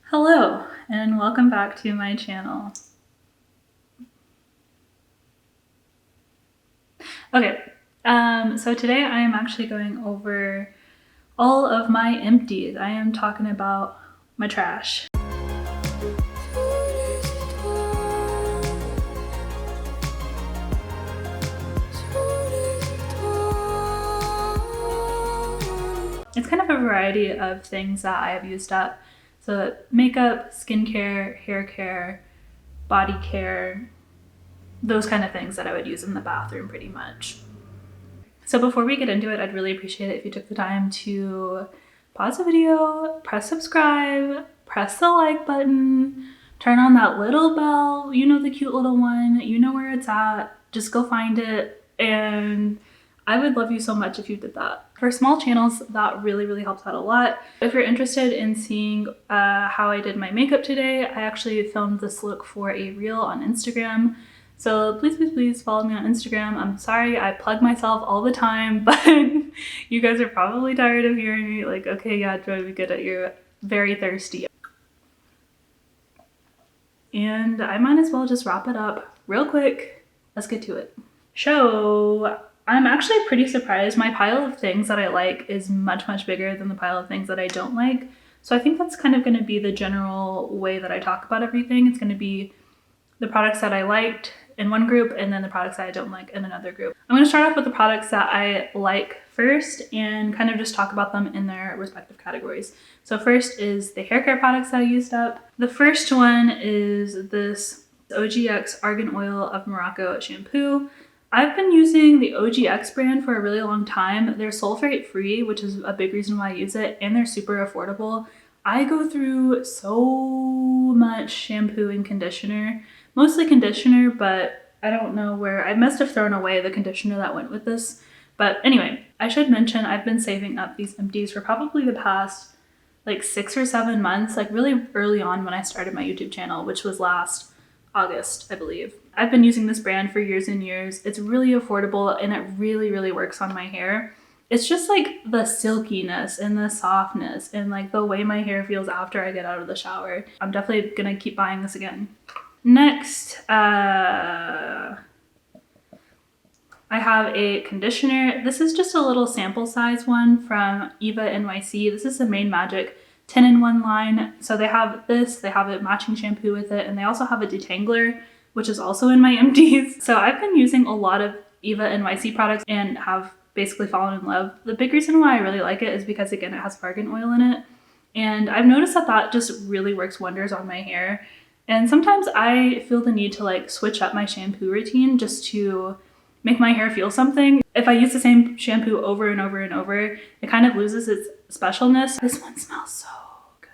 Hello and welcome back to my channel. Okay, so today I am actually going over all of my empties. I am talking about my trash. It's kind of a variety of things that I have used up. So makeup, skincare, hair care, body care, those kind of things that I would use in the bathroom pretty much. So before we get into it, I'd really appreciate it if you took the time to pause the video, press subscribe, press the like button, turn on that little bell, you know, the cute little one, you know where it's at, just go find it, and I would love you so much if you did that. For small channels, that really helps out a lot. If you're interested in seeing how I did my makeup today, I actually filmed this look for a reel on Instagram. So please follow me on Instagram. I'm sorry I plug myself all the time, but you guys are probably tired of hearing me like, okay, yeah, Joi, we get it, you're very thirsty. And I might as well just wrap it up real quick. Let's get to it. So I'm actually pretty surprised. My pile of things that I like is much bigger than the pile of things that I don't like. So I think that's kind of going to be the general way that I talk about everything. It's going to be the products that I liked in one group and then the products that I don't like in another group. I'm going to start off with the products that I like first and kind of just talk about them in their respective categories. So first is the hair care products that I used up. The first one is this OGX Argan Oil of Morocco shampoo. I've been using the OGX brand for a really long time. They're sulfate free, which is a big reason why I use it, and they're super affordable. I go through so much shampoo and conditioner, mostly conditioner, but I don't know where, I must have thrown away the conditioner that went with this. But anyway, I should mention I've been saving up these empties for probably the past like 6 or 7 months, like really early on when I started my YouTube channel, which was last August, I believe. I've been using this brand for years and years. It's really affordable and it really works on my hair. It's just like the silkiness and the softness and like the way my hair feels after I get out of the shower. I'm definitely gonna keep buying this again. Next, I have a conditioner. This is just a little sample size one from Eva NYC. This is the Main Magic 10-in-1 line. So they have this, they have a matching shampoo with it, and they also have a detangler, which is also in my empties. So I've been using a lot of Eva NYC products and have basically fallen in love. The big reason why I really like it is because, again, it has argan oil in it. And I've noticed that that just really works wonders on my hair. And sometimes I feel the need to like switch up my shampoo routine just to make my hair feel something. If I use the same shampoo over and over, it kind of loses its specialness. This one smells so good.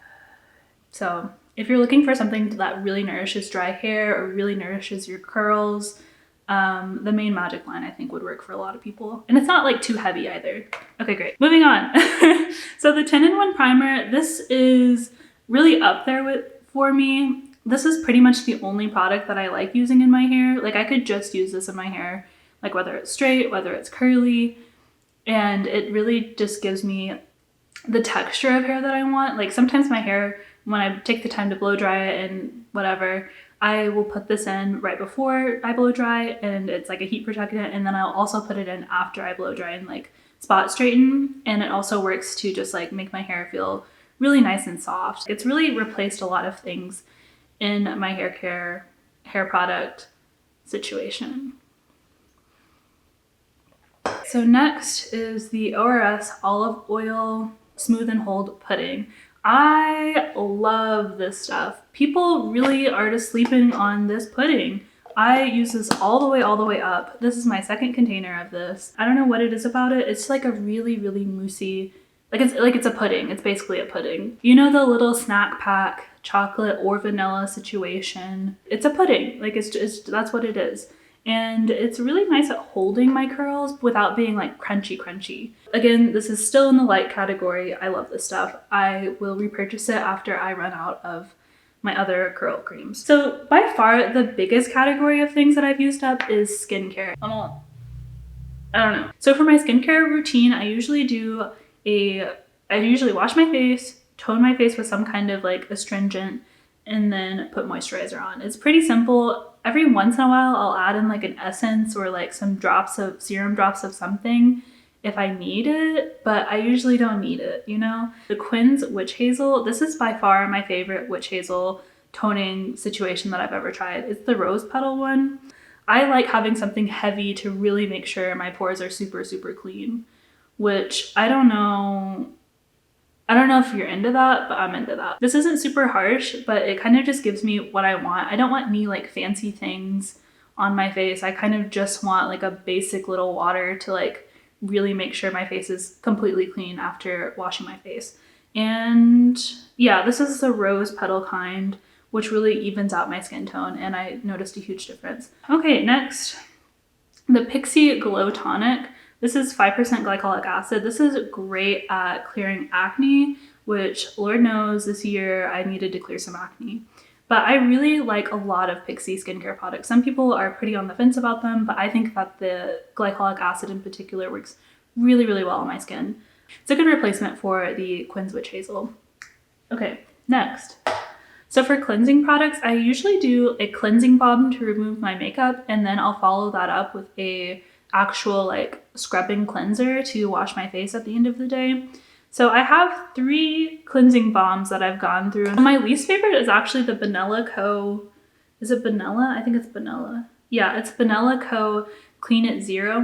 So if you're looking for something that really nourishes dry hair or really nourishes your curls, the Main Magic line I think would work for a lot of people. And it's not like too heavy either. Okay, great. Moving on. So the 10-in-1 primer, this is really up there for me. This is pretty much the only product that I like using in my hair. Like I could just use this in my hair, like whether it's straight, whether it's curly, and it really just gives me the texture of hair that I want. Like sometimes my hair, when I take the time to blow dry it and whatever, I will put this in right before I blow dry and it's like a heat protectant, and then I'll also put it in after I blow dry and like spot straighten, and it also works to just like make my hair feel really nice and soft. It's really replaced a lot of things in my hair product situation. So next is the ORS Olive Oil Smooth and Hold Pudding. I love this stuff. People really are just sleeping on this pudding. I use this all the way up. This is my second container of this. I don't know what it is about it. It's like a really moussey, it's a pudding. It's basically a pudding. You know the little snack pack chocolate or vanilla situation? It's a pudding. Like it's that's what it is. And it's really nice at holding my curls without being like crunchy. Again, this is still in the light category. I love this stuff. I will repurchase it after I run out of my other curl creams. So by far the biggest category of things that I've used up is skincare. I don't know. So for my skincare routine, I usually wash my face, tone my face with some kind of like astringent, and then put moisturizer on. It's pretty simple. Every once in a while, I'll add in like an essence or like some drops of serum drops of something if I need it, but I usually don't need it, you know? The Quinn's Witch Hazel, this is by far my favorite witch hazel toning situation that I've ever tried. It's the rose petal one. I like having something heavy to really make sure my pores are super, super clean, which I don't know if you're into that, but I'm into that. This isn't super harsh, but it kind of just gives me what I want. I don't want any like fancy things on my face. I kind of just want like a basic little water to like really make sure my face is completely clean after washing my face. And yeah, this is the rose petal kind, which really evens out my skin tone, and I noticed a huge difference. Okay, next, the Pixi Glow Tonic. This is 5% glycolic acid. This is great at clearing acne, which Lord knows this year I needed to clear some acne. But I really like a lot of Pixi skincare products. Some people are pretty on the fence about them, but I think that the glycolic acid in particular works really, really well on my skin. It's a good replacement for the Quinn's Witch Hazel. Okay, next. So for cleansing products, I usually do a cleansing balm to remove my makeup, and then I'll follow that up with a actual like scrubbing cleanser to wash my face at the end of the day. So I have 3 cleansing balms that I've gone through. My least favorite is actually the Benella Co. Is it Benella? I think it's Benella. Yeah, it's Benella Co. Clean It Zero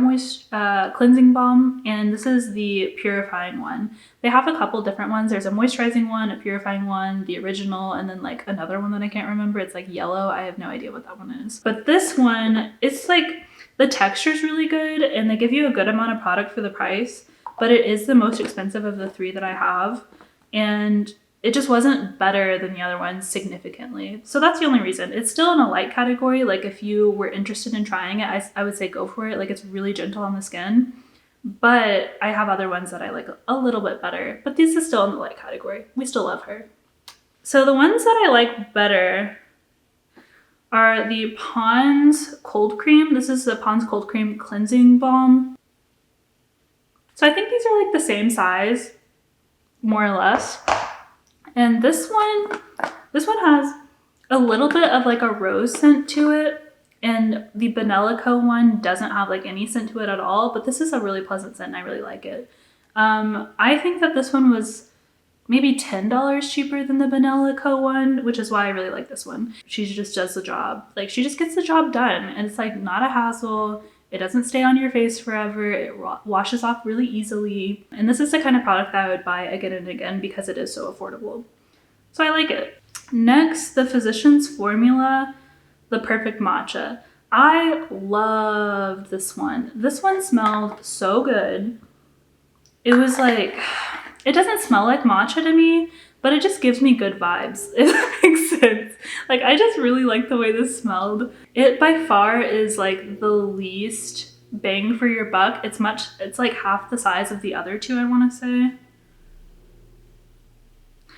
cleansing balm, and this is the purifying one. They have a couple different ones. There's a moisturizing one, a purifying one, the original, and then like another one that I can't remember. It's like yellow. I have no idea what that one is. But this one, it's like the texture's really good, and they give you a good amount of product for the price, but it is the most expensive of the 3 that I have, and it just wasn't better than the other ones significantly. So that's the only reason. It's still in a light category. Like if you were interested in trying it, I would say go for it. Like it's really gentle on the skin, but I have other ones that I like a little bit better, but this is still in the light category. We still love her. So the ones that I like better are the Pond's Cold Cream. This is the Pond's Cold Cream Cleansing Balm. So I think these are like the same size, more or less. And this one has a little bit of like a rose scent to it, and the Benella Co. one doesn't have like any scent to it at all, but this is a really pleasant scent and I really like it. I think that this one was maybe $10 cheaper than the Benella Co. one, which is why I really like this one. She just does the job. Like she just gets the job done, and it's like not a hassle. It doesn't stay on your face forever. It washes off really easily. And this is the kind of product that I would buy again and again because it is so affordable. So I like it. Next, the Physicians Formula, the Perfect Matcha. I loved this one. This one smelled so good. It was like, it doesn't smell like matcha to me, but it just gives me good vibes, if that makes sense. Like, I just really like the way this smelled. It by far is like the least bang for your buck. It's like half the size of the other 2, I want to say.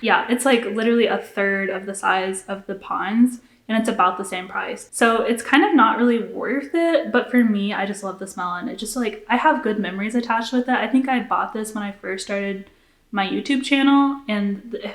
Yeah, it's like literally a third of the size of the Pond's, and it's about the same price. So it's kind of not really worth it, but for me, I just love the smell, and it just like, I have good memories attached with it. I think I bought this when I first started my YouTube channel, and I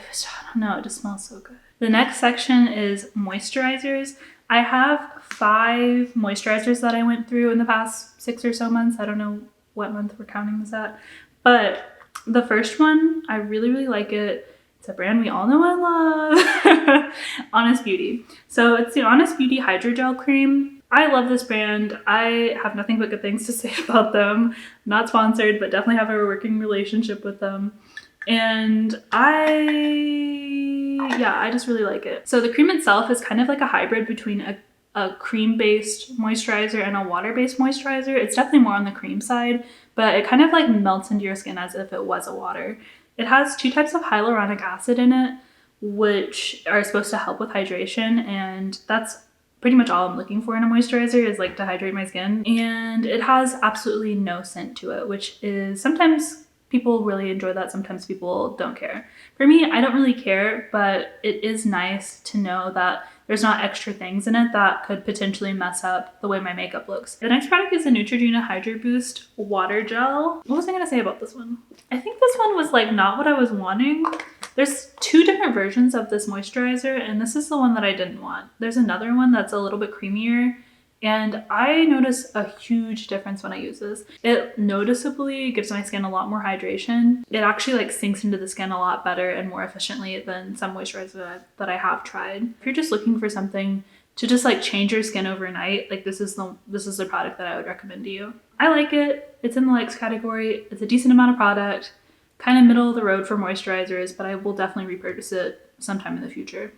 don't know, it just smells so good. The next section is moisturizers. I have 5 moisturizers that I went through in the past 6 or so months. I don't know what month we're counting this at, but the first one, I really, really like it. It's a brand we all know I love, Honest Beauty. So it's the Honest Beauty Hydrogel Cream. I love this brand. I have nothing but good things to say about them. Not sponsored, but definitely have a working relationship with them. And I just really like it. So the cream itself is kind of like a hybrid between a cream-based moisturizer and a water-based moisturizer. It's definitely more on the cream side, but it kind of like melts into your skin as if it was a water. It has 2 types of hyaluronic acid in it, which are supposed to help with hydration, and that's pretty much all I'm looking for in a moisturizer, is like to hydrate my skin. And it has absolutely no scent to it, which is sometimes people really enjoy that, sometimes people don't care. For me, I don't really care, but it is nice to know that there's not extra things in it that could potentially mess up the way my makeup looks. The next product is the Neutrogena Hydro Boost Water Gel. What was I gonna say about this one? I think this one was like not what I was wanting. There's two different versions of this moisturizer, and this is the one that I didn't want. There's another one that's a little bit creamier, and I notice a huge difference when I use this. It noticeably gives my skin a lot more hydration. It actually like sinks into the skin a lot better and more efficiently than some moisturizers that I have tried. If you're just looking for something to just like change your skin overnight, like this is the product that I would recommend to you. I like it. It's in the likes category. It's a decent amount of product, kind of middle of the road for moisturizers, but I will definitely repurchase it sometime in the future.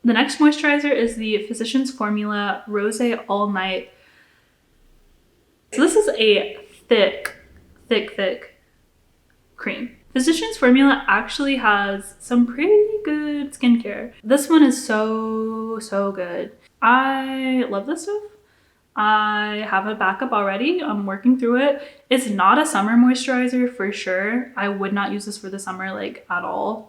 The next moisturizer is the Physicians Formula Rose All Night. So this is a thick cream. Physicians Formula actually has some pretty good skincare. This one is so good. I love this stuff. I have a backup already. I'm working through it. It's not a summer moisturizer for sure. I would not use this for the summer like at all.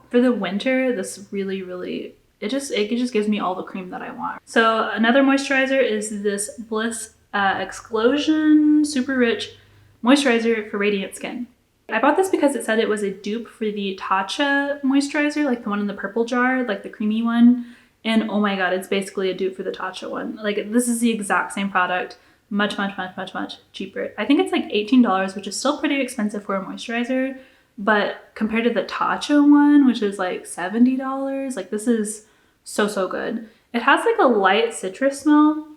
For the winter, this really it just gives me all the cream that I want. So another moisturizer is this Bliss Explosion Super Rich Moisturizer for Radiant Skin. I bought this because it said it was a dupe for the Tatcha moisturizer, like the one in the purple jar, like the creamy one. And oh my god, it's basically a dupe for the Tatcha one. Like this is the exact same product, much cheaper. I think it's like $18, which is still pretty expensive for a moisturizer. But compared to the Tatcha one, which is like $70, like this is so good. It has like a light citrus smell.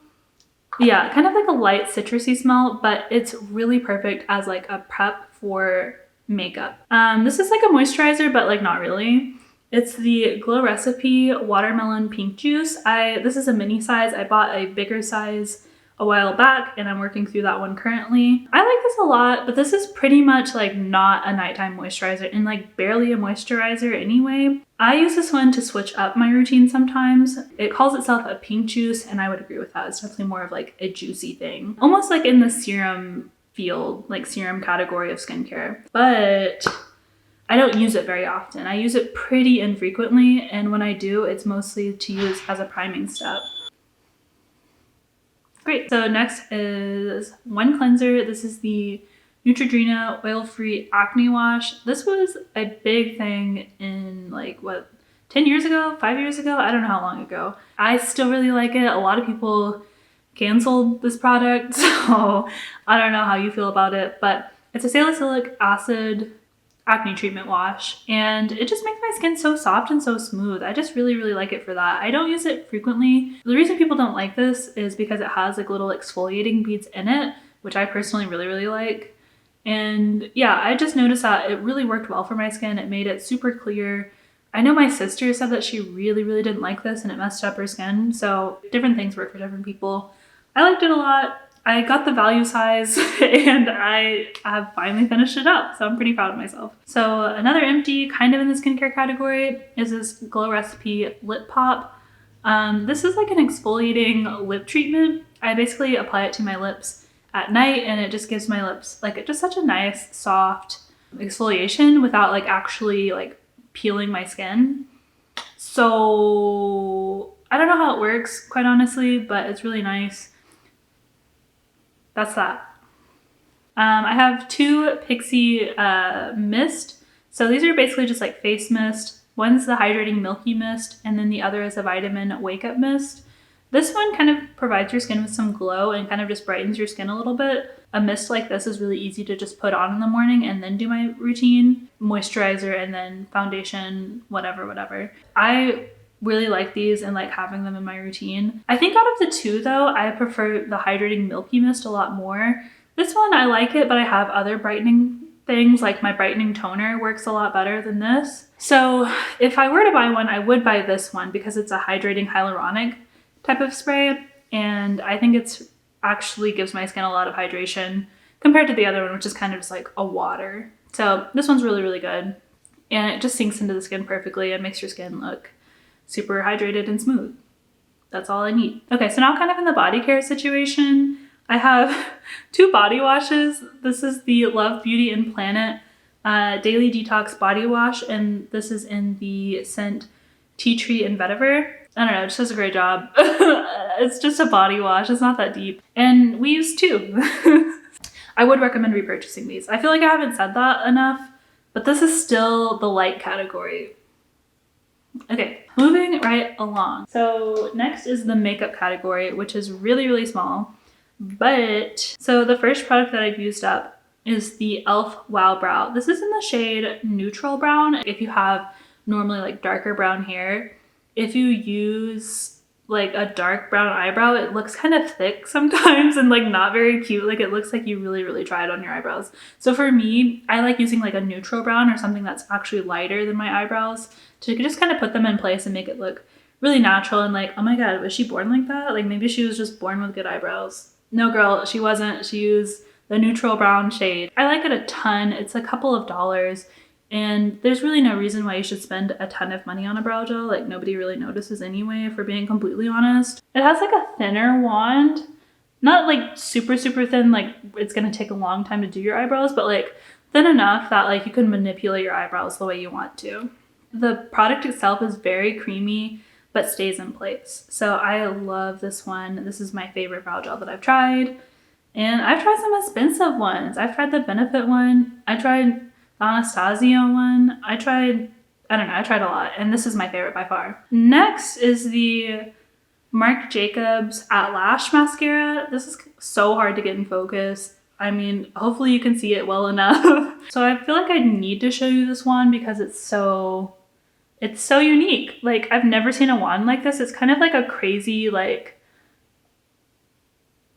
Yeah, kind of like a light citrusy smell, but it's really perfect as like a prep for makeup. This is like a moisturizer, but like not really. It's the Glow Recipe Watermelon Pink Juice. This is a mini size. I bought a bigger size a while back and I'm working through that one currently. I like this a lot, but this is pretty much like not a nighttime moisturizer and like barely a moisturizer anyway. I use this one to switch up my routine sometimes. It calls itself a pink juice and I would agree with that. It's definitely more of like a juicy thing. Almost like in the serum field, like serum category of skincare. But I don't use it very often. I use it pretty infrequently, and when I do, it's mostly to use as a priming step. Great, so next is one cleanser. This is the Neutrogena Oil-Free Acne Wash. This was a big thing in like, what, 10 years ago, 5 years ago? I don't know how long ago. I still really like it. A lot of people canceled this product, so I don't know how you feel about it, but it's a salicylic acid acne treatment wash and it just makes my skin so soft and so smooth. I just really like it for that. I don't use it frequently. The reason people don't like this is because it has like little exfoliating beads in it, which I personally really like. And yeah, I just noticed that it really worked well for my skin. It made it super clear. I know my sister said that she really didn't like this and it messed up her skin. So different things work for different people. I liked it a lot. I got the value size and I have finally finished it up. So I'm pretty proud of myself. So another empty kind of in the skincare category is this Glow Recipe Lip Pop. This is like an exfoliating lip treatment. I basically apply it to my lips at night and it just gives my lips like just such a nice soft exfoliation without like actually like peeling my skin. So I don't know how it works, quite honestly, but it's really nice. That's that. I have two Pixi mist. So these are basically just like face mist. One's the hydrating milky mist and then the other is a vitamin wake up mist. This one kind of provides your skin with some glow and kind of just brightens your skin a little bit. A mist like this is really easy to just put on in the morning and then do my routine, moisturizer and then foundation, whatever. I really like these and like having them in my routine. I think out of the two though, I prefer the hydrating milky mist a lot more. This one I like it, but I have other brightening things like my brightening toner works a lot better than this. So if I were to buy one, I would buy this one because it's a hydrating hyaluronic type of spray and I think it's actually gives my skin a lot of hydration compared to the other one, which is kind of just like a water. So this one's really good and it just sinks into the skin perfectly and makes your skin look super hydrated and smooth. That's all I need. Okay, so now kind of in the body care situation, I have two body washes. This is the Love Beauty and Planet Daily Detox Body Wash, and this is in the scent Tea Tree and Vetiver. I don't know, it just does a great job. It's just a body wash, it's not that deep. And we use two. I would recommend repurchasing these. I feel like I haven't said that enough, but this is still the light category. Okay, moving right along. So next is the makeup category, which is really, really small. But, so the first product that I've used up is the e.l.f. Wow Brow. This is in the shade Neutral Brown. If you have normally like darker brown hair, if you use like a dark brown eyebrow, it looks kind of thick sometimes and like not very cute. Like it looks like you really, really tried on your eyebrows. So for me, I like using like a neutral brown or something that's actually lighter than my eyebrows to just kind of put them in place and make it look really natural and like, oh my God, was she born like that? Like maybe she was just born with good eyebrows. No girl, she wasn't. She used the neutral brown shade. I like it a ton. It's a couple of dollars. And there's really no reason why you should spend a ton of money on a brow gel. Like nobody really notices anyway, if we're being completely honest. It has like a thinner wand, not like super, super thin, like it's gonna take a long time to do your eyebrows, but like thin enough that like you can manipulate your eyebrows the way you want to. The product itself is very creamy, but stays in place. So I love this one. This is my favorite brow gel that I've tried. And I've tried some expensive ones. I've tried the Benefit one. I tried the Anastasia one. I tried a lot, and this is my favorite by far. Next is the Marc Jacobs At Lash mascara. This is so hard to get in focus. I mean, hopefully you can see it well enough. So I feel like I need to show you this one because it's so unique. Like I've never seen a wand like this. It's kind of like a crazy, like,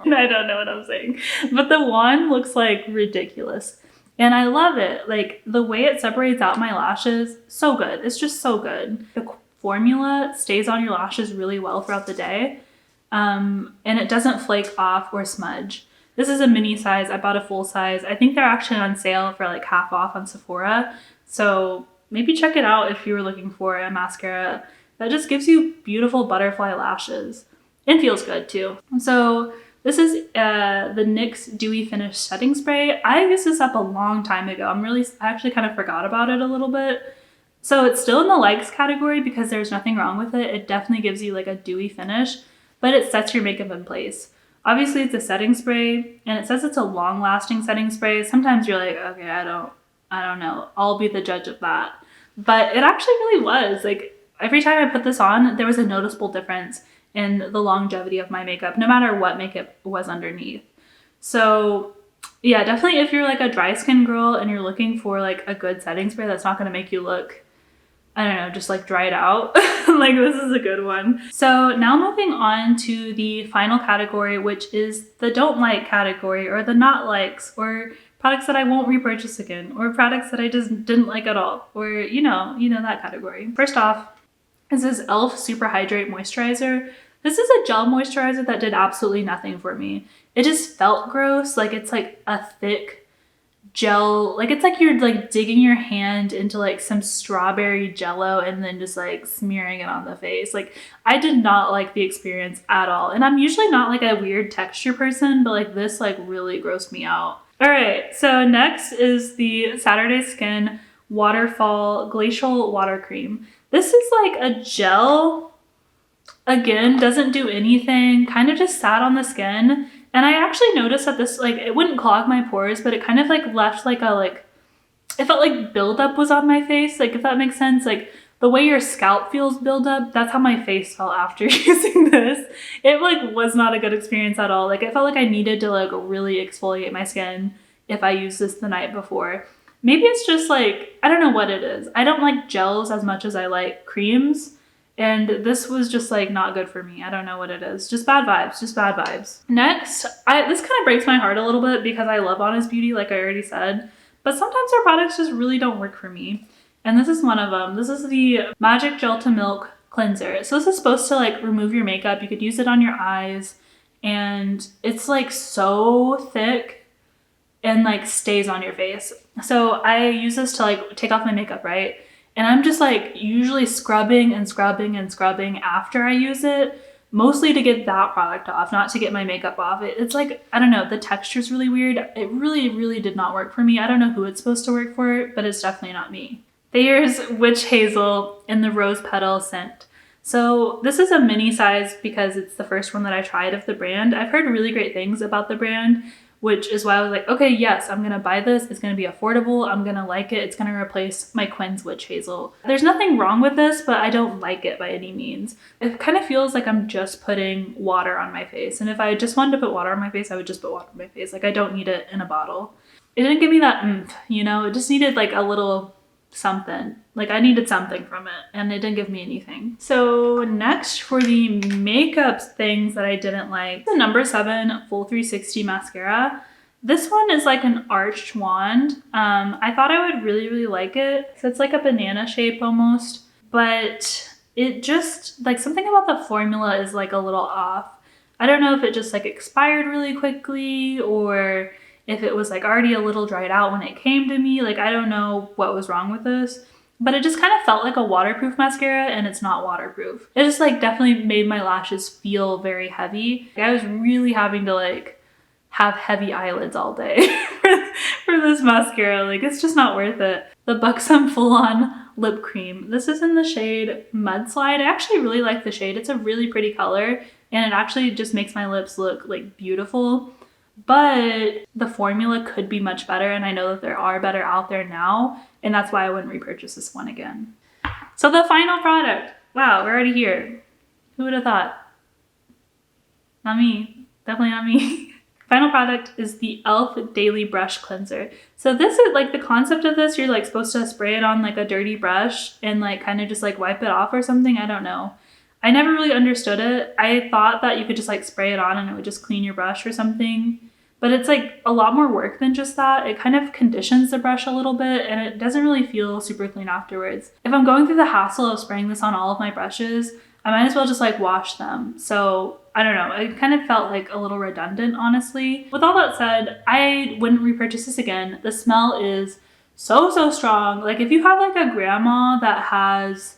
I don't know what I'm saying, but the wand looks like ridiculous. And I love it. Like the way it separates out my lashes, so good. It's just so good. The formula stays on your lashes really well throughout the day. And it doesn't flake off or smudge. This is a mini size. I bought a full size. I think they're actually on sale for like half off on Sephora. So maybe check it out if you were looking for a mascara that just gives you beautiful butterfly lashes and feels good too. So this is the NYX Dewy Finish Setting Spray. I used this up a long time ago. I actually kind of forgot about it a little bit. So it's still in the likes category because there's nothing wrong with it. It definitely gives you like a dewy finish, but it sets your makeup in place. Obviously it's a setting spray and it says it's a long lasting setting spray. Sometimes you're like, okay, I don't know. I'll be the judge of that. But it actually really was. Like every time I put this on, there was a noticeable difference in the longevity of my makeup, no matter what makeup was underneath. So yeah, definitely if you're like a dry skin girl and you're looking for like a good setting spray that's not going to make you look, I don't know, just like dried out, like this is a good one. So now moving on to the final category, which is the don't like category, or the not likes, or products that I won't repurchase again, or products that I just didn't like at all, or you know that category. First off, is this e.l.f. Super Hydrate Moisturizer. This is a gel moisturizer that did absolutely nothing for me. It just felt gross. Like it's like a thick gel. Like it's like you're like digging your hand into like some strawberry jello and then just like smearing it on the face. Like I did not like the experience at all. And I'm usually not like a weird texture person, but like this like really grossed me out. All right, so next is the Saturday Skin Waterfall Glacial Water Cream. This is like a gel, again, doesn't do anything, kind of just sat on the skin. And I actually noticed that this, like, it wouldn't clog my pores, but it kind of like left like a, like, it felt like buildup was on my face, like if that makes sense. Like the way your scalp feels buildup, that's how my face felt after using this. It like was not a good experience at all. Like it felt like I needed to like really exfoliate my skin if I used this the night before. Maybe it's just like, I don't know what it is. I don't like gels as much as I like creams. And this was just like not good for me. I don't know what it is. Just bad vibes, just bad vibes. Next, this kind of breaks my heart a little bit because I love Honest Beauty, like I already said. But sometimes their products just really don't work for me. And this is one of them. This is the Magic Gel to Milk Cleanser. So this is supposed to like remove your makeup. You could use it on your eyes. And it's like so thick and like stays on your face. So I use this to like take off my makeup, right? And I'm just like usually scrubbing and scrubbing and scrubbing after I use it, mostly to get that product off, not to get my makeup off. It's like, I don't know, the texture's really weird. It really, really did not work for me. I don't know who it's supposed to work for, but it's definitely not me. There's Witch Hazel in the Rose Petal scent. So this is a mini size because it's the first one that I tried of the brand. I've heard really great things about the brand, which is why I was like, okay, yes, I'm gonna buy this. It's gonna be affordable. I'm gonna like it. It's gonna replace my Quinn's Witch Hazel. There's nothing wrong with this, but I don't like it by any means. It kind of feels like I'm just putting water on my face. And if I just wanted to put water on my face, I would just put water on my face. Like, I don't need it in a bottle. It didn't give me that oomph, you know? It just needed like a little something. Like, I needed something from it, and it didn't give me anything. So next, for the makeup things that I didn't like, the number 7 Full 360 mascara. This one is like an arched wand. I thought I would really like it. So it's like a banana shape almost, but it just, like, something about the formula is like a little off. I don't know if it just like expired really quickly, or if it was like already a little dried out when it came to me. Like, I don't know what was wrong with this, but it just kind of felt like a waterproof mascara, and it's not waterproof. It just like definitely made my lashes feel very heavy. I was really having to like have heavy eyelids all day for this mascara. Like, it's just not worth it. The Buxom Full On Lip Cream. This is in the shade Mudslide. I actually really like the shade. It's a really pretty color, and it actually just makes my lips look like beautiful. But the formula could be much better, and I know that there are better out there now, and that's why I wouldn't repurchase this one again. So the final product. Wow, we're already here. Who would have thought? Not me. Definitely not me. Final product is the e.l.f. Daily Brush Cleanser. So this is like the concept of this. You're like supposed to spray it on like a dirty brush and like kind of just like wipe it off or something. I don't know. I never really understood it. I thought that you could just like spray it on and it would just clean your brush or something. But it's like a lot more work than just that. It kind of conditions the brush a little bit, and it doesn't really feel super clean afterwards. If I'm going through the hassle of spraying this on all of my brushes, I might as well just like wash them. So I don't know, it kind of felt like a little redundant, honestly. With all that said, I wouldn't repurchase this again. The smell is so strong. Like, if you have like a grandma that has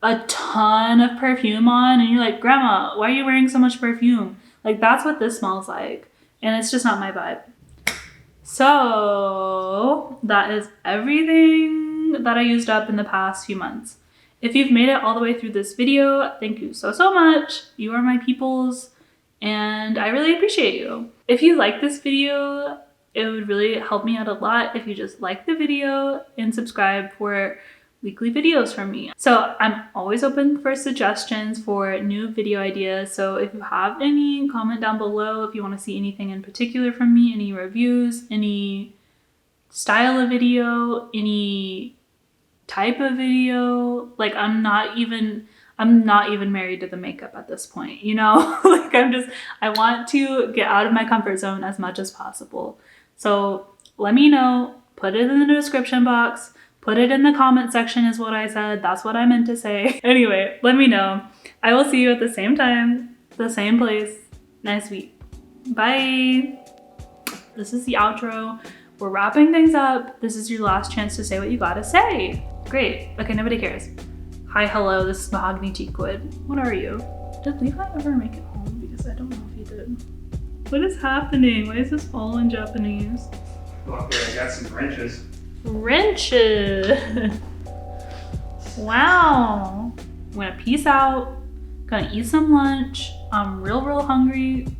a ton of perfume on and you're like, Grandma, why are you wearing so much perfume? Like, that's what this smells like. And it's just not my vibe. So that is everything that I used up in the past few months. If you've made it all the way through this video, thank you so much. You are my peoples, and I really appreciate you. If you like this video, it would really help me out a lot if you just like the video and subscribe for weekly videos from me. So I'm always open for suggestions for new video ideas. So if you have any, comment down below if you want to see anything in particular from me, any reviews, any style of video, any type of video. Like, I'm not even married to the makeup at this point, you know? Like, I want to get out of my comfort zone as much as possible. So let me know, put it in the description box, put it in the comment section is what I said. That's what I meant to say. Anyway, let me know. I will see you at the same time, the same place next week. Bye. This is the outro. We're wrapping things up. This is your last chance to say what you gotta say. Great. Okay, nobody cares. Hi, hello, this is Mahogany Teakwood. What are you? Did Levi ever make it home? Because I don't know if he did. What is happening? Why is this all in Japanese? Luckily, I got some wrenches. Wrenches! Wow. I'm gonna peace out. Gonna eat some lunch. I'm real hungry.